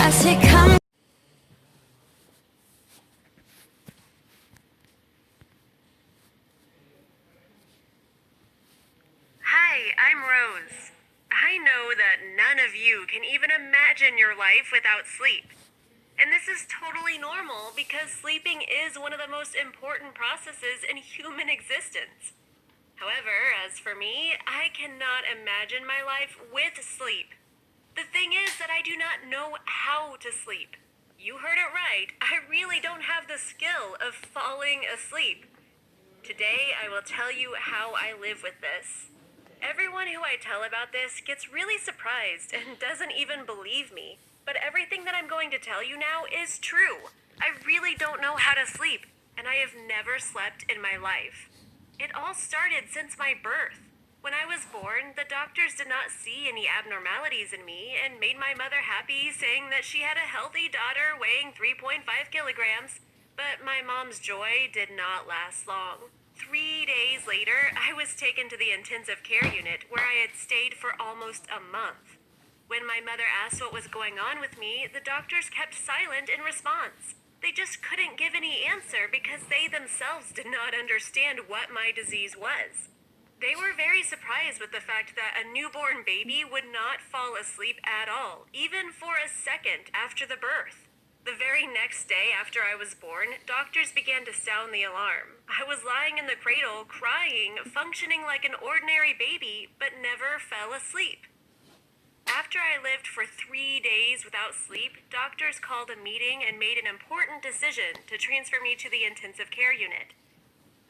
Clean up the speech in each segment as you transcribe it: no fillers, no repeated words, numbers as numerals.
as it comes. Hi, I'm Rose. I know that none of you can even imagine your life without sleep. And this is totally normal because sleeping is one of the most important processes in human existence. However, as for me, I cannot imagine my life with sleep. The thing is that I do not know how to sleep. You heard it right. I really don't have the skill of falling asleep. Today, I will tell you how I live with this. Everyone who I tell about this gets really surprised and doesn't even believe me. But everything that I'm going to tell you now is true. I really don't know how to sleep, and I have never slept in my life. It all started since my birth. When I was born, the doctors did not see any abnormalities in me and made my mother happy, saying that she had a healthy daughter weighing 3.5 kilograms. But my mom's joy did not last long. 3 days later, I was taken to the intensive care unit where I had stayed for almost a month. When my mother asked what was going on with me, the doctors kept silent in response. They just couldn't give any answer because they themselves did not understand what my disease was. They were very surprised with the fact that a newborn baby would not fall asleep at all, even for a second after the birth. The very next day after I was born, doctors began to sound the alarm. I was lying in the cradle, crying, functioning like an ordinary baby, but never fell asleep. After I lived for 3 days without sleep, doctors called a meeting and made an important decision to transfer me to the intensive care unit.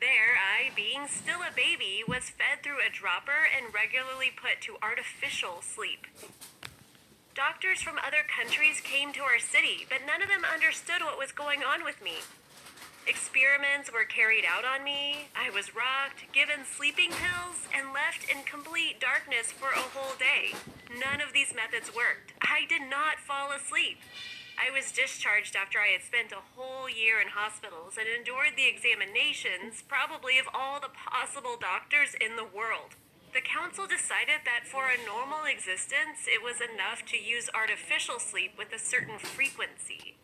There, I, being still a baby, was fed through a dropper and regularly put to artificial sleep. Doctors from other countries came to our city, but none of them understood what was going on with me. Experiments were carried out on me, I was rocked, given sleeping pills, and left in complete darkness for a whole day. None of these methods worked. I did not fall asleep. I was discharged after I had spent a whole year in hospitals and endured the examinations, probably of all the possible doctors in the world. The council decided that for a normal existence, it was enough to use artificial sleep with a certain frequency.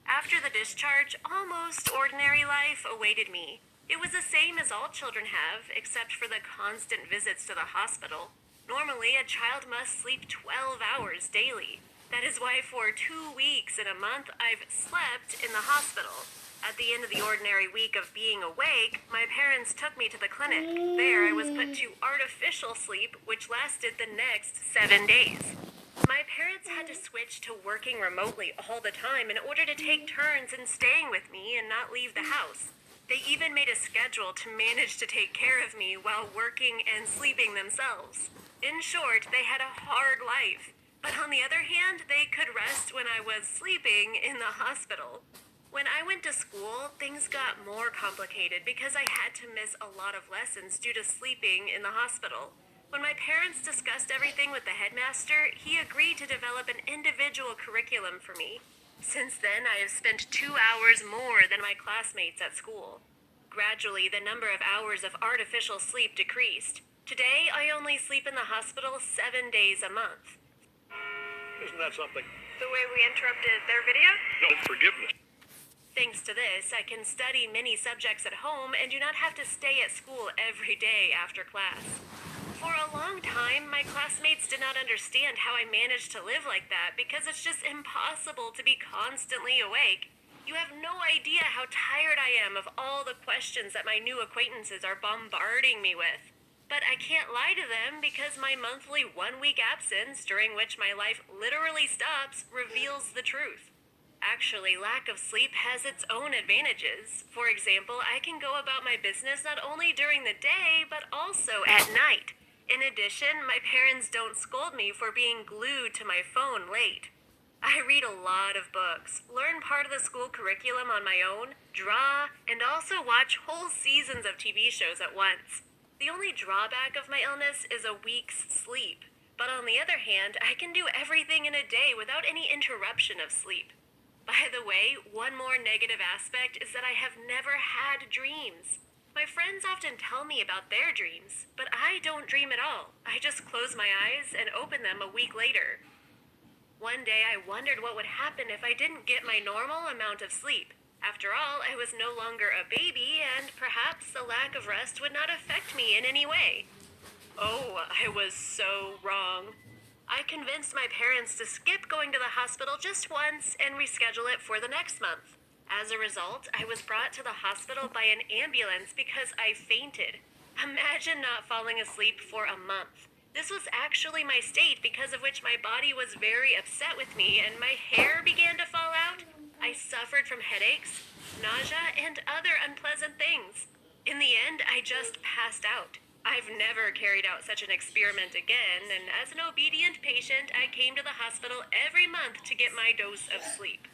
After the discharge, almost ordinary life awaited me. It was the same as all children have, except for the constant visits to the hospital. Normally, a child must sleep 12 hours daily. That is why for 2 weeks in a month, I've slept in the hospital. At the end of the ordinary week of being awake, my parents took me to the clinic. There, I was put to artificial sleep, which lasted the next 7 days. My parents had to switch to working remotely all the time in order to take turns in staying with me and not leave the house. They even made a schedule to manage to take care of me while working and sleeping themselves. In short, they had a hard life. But on the other hand, they could rest when I was sleeping in the hospital. When I went to school, things got more complicated because I had to miss a lot of lessons due to sleeping in the hospital. When my parents discussed everything with the headmaster, he agreed to develop an individual curriculum for me. Since then, I have spent 2 hours more than my classmates at school. Gradually, the number of hours of artificial sleep decreased. Today, I only sleep in the hospital 7 days a month. Isn't that something? The way we interrupted their video? No forgiveness. Thanks to this, I can study many subjects at home and do not have to stay at school every day after class. For a long time, my classmates did not understand how I managed to live like that because it's just impossible to be constantly awake. You have no idea how tired I am of all the questions that my new acquaintances are bombarding me with. But I can't lie to them because my monthly 1-week absence, during which my life literally stops, reveals the truth. Actually, lack of sleep has its own advantages. For example, I can go about my business not only during the day, but also at night. In addition, my parents don't scold me for being glued to my phone late. I read a lot of books, learn part of the school curriculum on my own, draw, and also watch whole seasons of TV shows at once. The only drawback of my illness is a week's sleep. But on the other hand, I can do everything in a day without any interruption of sleep. By the way, one more negative aspect is that I have never had dreams. My friends often tell me about their dreams, but I don't dream at all. I just close my eyes and open them a week later. One day I wondered what would happen if I didn't get my normal amount of sleep. After all, I was no longer a baby, and perhaps the lack of rest would not affect me in any way. Oh, I was so wrong. I convinced my parents to skip going to the hospital just once and reschedule it for the next month. As a result, I was brought to the hospital by an ambulance because I fainted. Imagine not falling asleep for a month. This was actually my state, because of which my body was very upset with me and my hair began to fall out. I suffered from headaches, nausea, and other unpleasant things. In the end, I just passed out. I've never carried out such an experiment again, and as an obedient patient, I came to the hospital every month to get my dose of sleep.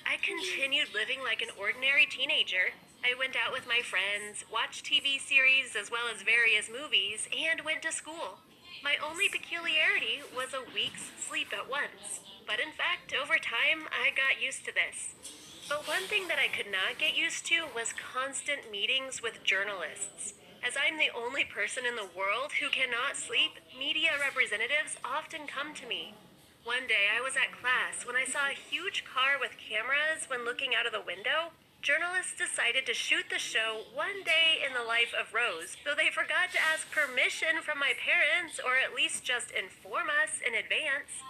I continued living like an ordinary teenager. I went out with my friends, watched TV series as well as various movies, and went to school. My only peculiarity was a week's sleep at once. But in fact, over time, I got used to this. But one thing that I could not get used to was constant meetings with journalists. As I'm the only person in the world who cannot sleep, media representatives often come to me. One day I was at class when I saw a huge car with cameras. When looking out of the window, journalists decided to shoot the show One Day in the Life of Rose, though they forgot to ask permission from my parents, or at least just inform us in advance.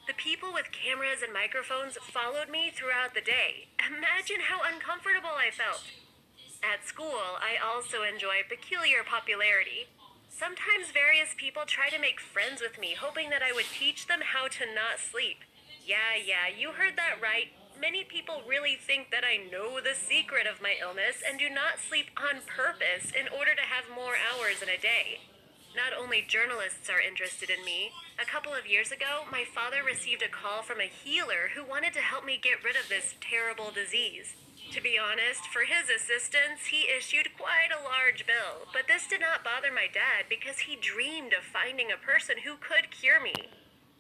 The people with cameras and microphones followed me throughout the day. Imagine how uncomfortable I felt. At school, I also enjoy peculiar popularity. Sometimes various people try to make friends with me, hoping that I would teach them how to not sleep. Yeah, you heard that right. Many people really think that I know the secret of my illness and do not sleep on purpose in order to have more hours in a day. Not only journalists are interested in me. A couple of years ago, my father received a call from a healer who wanted to help me get rid of this terrible disease. To be honest, for his assistance, he issued quite a large bill, but this did not bother my dad because he dreamed of finding a person who could cure me.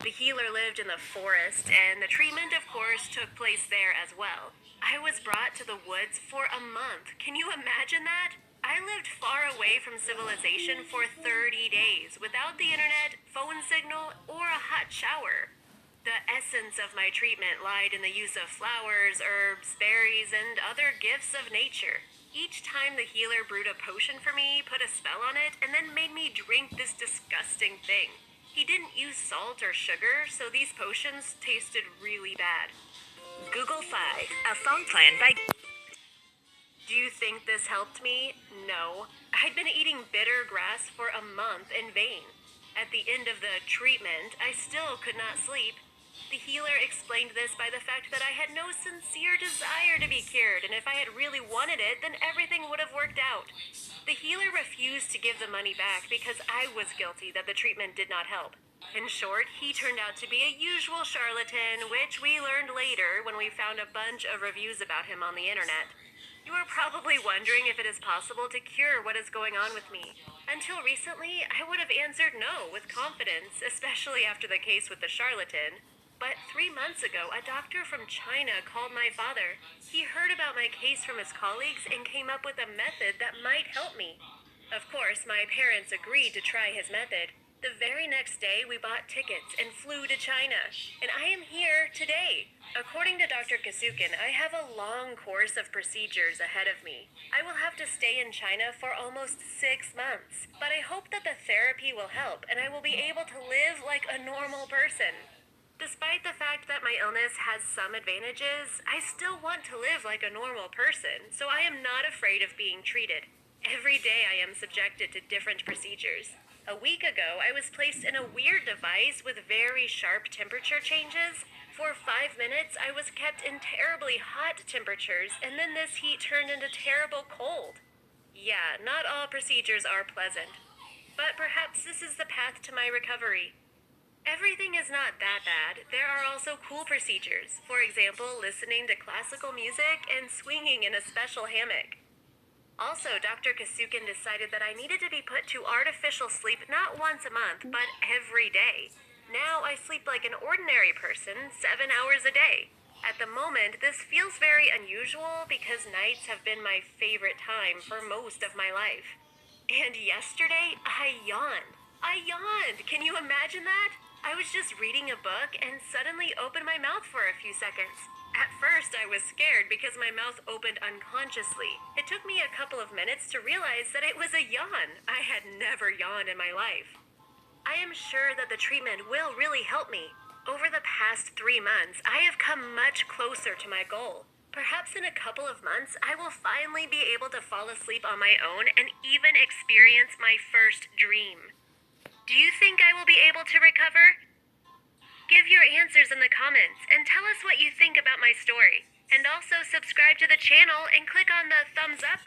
The healer lived in the forest, and the treatment, of course, took place there as well. I was brought to the woods for a month. Can you imagine that? I lived far away from civilization for 30 days, without the internet, phone signal, or a hot shower. The essence of my treatment lied in the use of flowers, herbs, berries, and other gifts of nature. Each time the healer brewed a potion for me, put a spell on it, and then made me drink this disgusting thing. He didn't use salt or sugar, so these potions tasted really bad. Google Fi, a phone plan by... Do you think this helped me? No. I'd been eating bitter grass for a month in vain. At the end of the treatment, I still could not sleep. The healer explained this by the fact that I had no sincere desire to be cured, and if I had really wanted it, then everything would have worked out. The healer refused to give the money back because I was guilty that the treatment did not help. In short, he turned out to be a usual charlatan, which we learned later when we found a bunch of reviews about him on the internet. You are probably wondering if it is possible to cure what is going on with me. Until recently, I would have answered no with confidence, especially after the case with the charlatan. But 3 months ago, a doctor from China called my father. He heard about my case from his colleagues and came up with a method that might help me. Of course, my parents agreed to try his method. The very next day, we bought tickets and flew to China, and I am here today. According to Dr. Kasukin, I have a long course of procedures ahead of me. I will have to stay in China for almost 6 months, but I hope that the therapy will help and I will be able to live like a normal person. Despite the fact that my illness has some advantages, I still want to live like a normal person, so I am not afraid of being treated. Every day I am subjected to different procedures. A week ago, I was placed in a weird device with very sharp temperature changes. For 5 minutes, I was kept in terribly hot temperatures, and then this heat turned into terrible cold. Yeah, not all procedures are pleasant. But perhaps this is the path to my recovery. Everything is not that bad. There are also cool procedures. For example, listening to classical music and swinging in a special hammock. Also, Dr. Kasukin decided that I needed to be put to artificial sleep not once a month, but every day. Now I sleep like an ordinary person, 7 hours a day. At the moment, this feels very unusual because nights have been my favorite time for most of my life. And yesterday, I yawned. Can you imagine that? I was just reading a book and suddenly opened my mouth for a few seconds. At first, I was scared because my mouth opened unconsciously. It took me a couple of minutes to realize that it was a yawn. I had never yawned in my life. I am sure that the treatment will really help me. Over the past 3 months, I have come much closer to my goal. Perhaps in a couple of months, I will finally be able to fall asleep on my own and even experience my first dream. Do you think I will be able to recover? Give your answers in the comments and tell us what you think about my story. And also subscribe to the channel and click on the thumbs up.